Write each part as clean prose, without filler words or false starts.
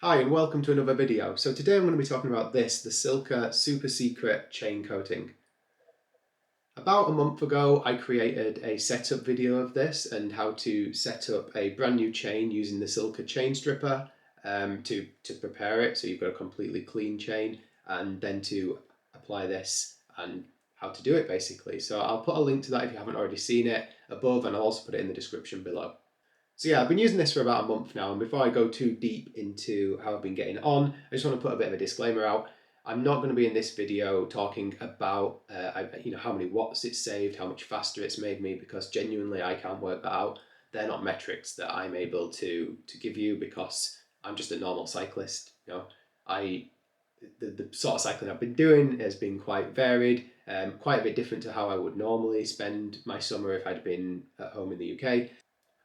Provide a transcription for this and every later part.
Hi and welcome to another video. So today I'm going to be talking about the Silca Super Secret Chain Coating. About a month ago I created a setup video of this and how to set up a brand new chain using the Silca chain stripper to prepare it so you've got a completely clean chain, and then to apply this and how to do it basically. So I'll put a link to that if you haven't already seen it above, and I'll also put it in the description below. So yeah, I've been using this for about a month now, and before I go too deep into how I've been getting on, I just want to put a bit of a disclaimer out. I'm not going to be in this video talking about how many watts it's saved, how much faster it's made me, because genuinely I can't work that out. They're not metrics that I'm able to give you because I'm just a normal cyclist. The sort of cycling I've been doing has been quite varied, quite a bit different to how I would normally spend my summer if I'd been at home in the UK.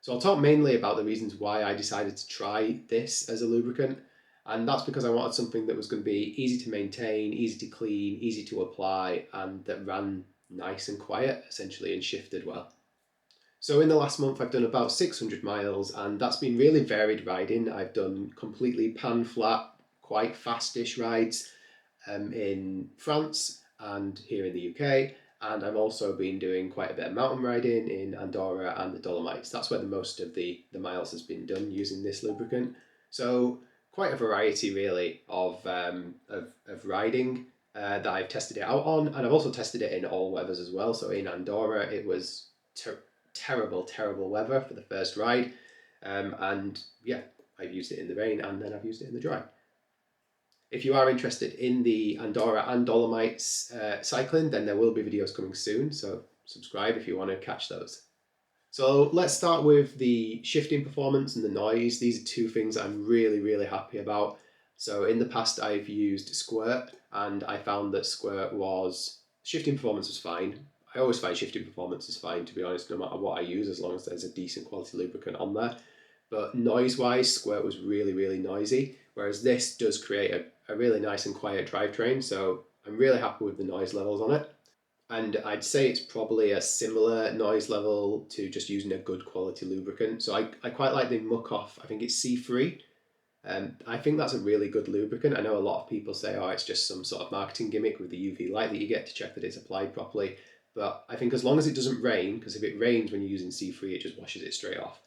So I'll talk mainly about the reasons why I decided to try this as a lubricant, and that's because I wanted something that was going to be easy to maintain, easy to clean, easy to apply, and that ran nice and quiet, essentially, and shifted well. So in the last month I've done about 600 miles, and that's been really varied riding. I've done completely pan flat, quite fastish rides in France and here in the UK. And I've also been doing quite a bit of mountain riding in Andorra and the Dolomites. That's where the most of the miles has been done using this lubricant. So quite a variety really of riding that I've tested it out on, and I've also tested it in all weathers as well. So in Andorra it was terrible weather for the first ride, and yeah, I've used it in the rain and then I've used it in the dry. If you are interested in the Andorra and Dolomites cycling, then there will be videos coming soon, so subscribe if you want to catch those. So let's start with the shifting performance and the noise. These are two things I'm really happy about. So in the past I've used Squirt, and I found that shifting performance was fine. I always find shifting performance is fine, to be honest, no matter what I use, as long as there's a decent quality lubricant on there. But noise-wise, Squirt was really noisy, whereas this does create a really nice and quiet drivetrain, so I'm really happy with the noise levels on it. And I'd say it's probably a similar noise level to just using a good quality lubricant. So I quite like the Muck Off, I think it's C3. I think that's a really good lubricant. I know a lot of people say, oh, it's just some sort of marketing gimmick with the UV light that you get to check that it's applied properly. But I think as long as it doesn't rain, because if it rains when you're using C3, it just washes it straight off.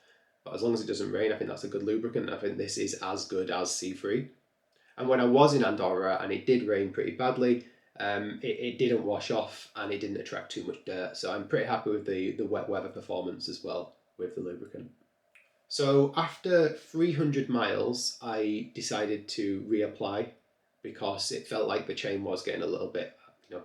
But as long as it doesn't rain, I think that's a good lubricant. I think this is as good as C3. And when I was in Andorra and it did rain pretty badly, it didn't wash off and it didn't attract too much dirt. So I'm pretty happy with the wet weather performance as well with the lubricant. So after 300 miles, I decided to reapply because it felt like the chain was getting a little bit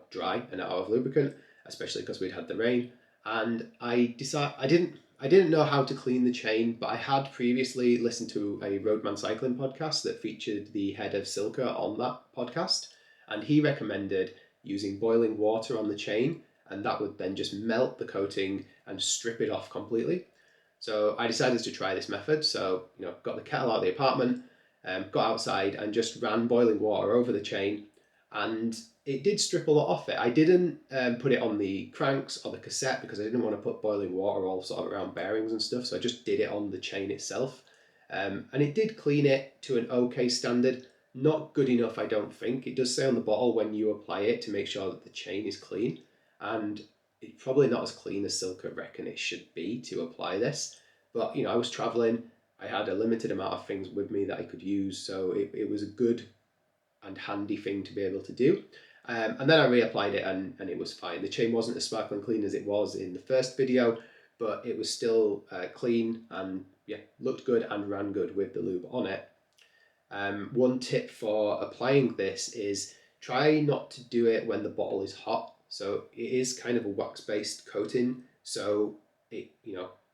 dry and out of lubricant, especially because we'd had the rain. And I didn't know how to clean the chain, but I had previously listened to a Roadman Cycling podcast that featured the head of Silca on that podcast, and he recommended using boiling water on the chain, and that would then just melt the coating and strip it off completely. So I decided to try this method. So got the kettle out of the apartment, got outside and just ran boiling water over the chain, and it did strip a lot off it. I didn't put it on the cranks or the cassette because I didn't want to put boiling water all sort of around bearings and stuff. So I just did it on the chain itself. And it did clean it to an okay standard. Not good enough, I don't think. It does say on the bottle when you apply it to make sure that the chain is clean. And it's probably not as clean as Silca reckon it should be to apply this. But I was traveling. I had a limited amount of things with me that I could use. So it was a good and handy thing to be able to do. And then I reapplied it and it was fine. The chain wasn't as sparkling clean as it was in the first video, but it was still clean and looked good and ran good with the lube on it. One tip for applying this is try not to do it when the bottle is hot. So it is kind of a wax-based coating, so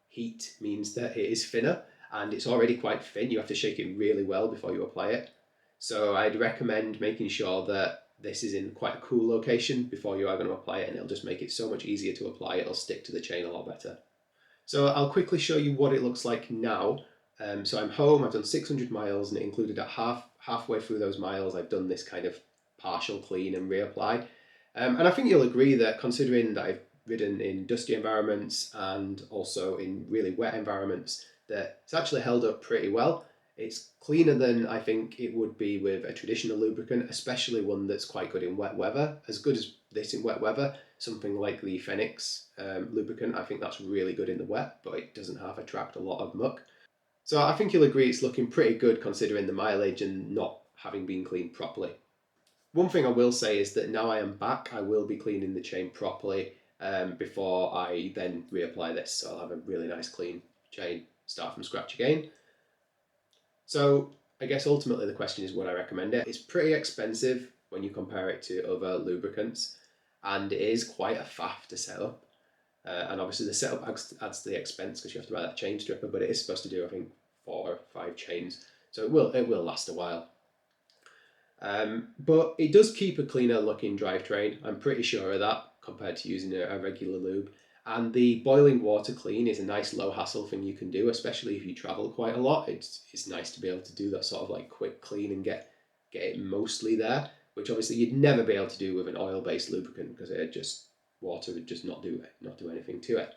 heat means that it is thinner and it's already quite thin. You have to shake it really well before you apply it. So I'd recommend making sure that this is in quite a cool location before you are going to apply it, and it'll just make it so much easier to apply. It'll stick to the chain a lot better. So I'll quickly show you what it looks like now. So I'm home, I've done 600 miles, and it included that halfway through those miles I've done this kind of partial clean and reapply. And I think you'll agree that considering that I've ridden in dusty environments and also in really wet environments, that it's actually held up pretty well. It's cleaner than I think it would be with a traditional lubricant, especially one that's quite good in wet weather. As good as this in wet weather, something like the Phoenix lubricant, I think that's really good in the wet, but it doesn't have attract a lot of muck. So I think you'll agree it's looking pretty good considering the mileage and not having been cleaned properly. One thing I will say is that now I am back, I will be cleaning the chain properly before I then reapply this. So I'll have a really nice clean chain, start from scratch again. So I guess ultimately the question is, would I recommend it? It's pretty expensive when you compare it to other lubricants, and it is quite a faff to set up. And obviously the setup adds to the expense because you have to buy that chain stripper, but it is supposed to do, I think, 4 or 5 chains. So it will last a while. But it does keep a cleaner looking drivetrain. I'm pretty sure of that compared to using a regular lube. And the boiling water clean is a nice low hassle thing you can do, especially if you travel quite a lot. It's nice to be able to do that sort of like quick clean and get it mostly there, which obviously you'd never be able to do with an oil-based lubricant because water would just not do anything to it.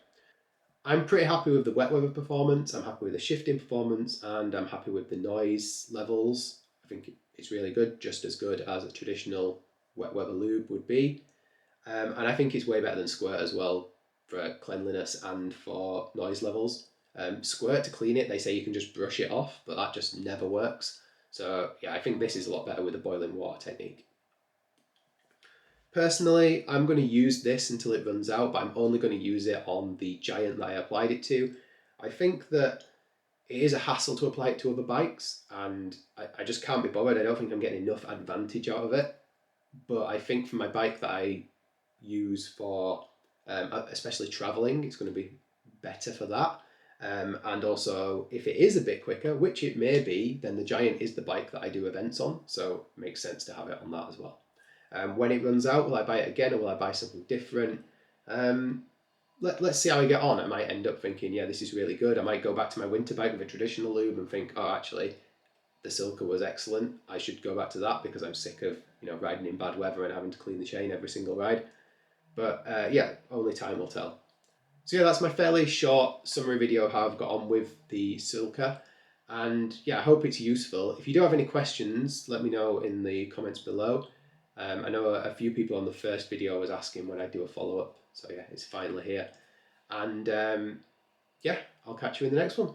I'm pretty happy with the wet weather performance. I'm happy with the shifting performance, and I'm happy with the noise levels. I think it's really good, just as good as a traditional wet weather lube would be. And I think it's way better than Squirt as well for cleanliness and for noise levels. Squirt, to clean it, they say you can just brush it off, but that just never works. So yeah, I think this is a lot better with the boiling water technique. Personally, I'm going to use this until it runs out, but I'm only going to use it on the Giant that I applied it to. I think that it is a hassle to apply it to other bikes, and I just can't be bothered. I don't think I'm getting enough advantage out of it. But I think for my bike that I use for especially traveling, it's going to be better for that. And also, if it is a bit quicker, which it may be, then the Giant is the bike that I do events on, so it makes sense to have it on that as well. When it runs out, will I buy it again or will I buy something different? Let's see how I get on. I might end up thinking, yeah, this is really good. I might go back to my winter bike with a traditional lube and think, oh, actually, the Silca was excellent. I should go back to that because I'm sick of riding in bad weather and having to clean the chain every single ride. But yeah, only time will tell. So yeah, that's my fairly short summary video of how I've got on with the Silca. And yeah, I hope it's useful. If you do have any questions, let me know in the comments below. I know a few people on the first video was asking when I do a follow-up. So yeah, it's finally here. And yeah, I'll catch you in the next one.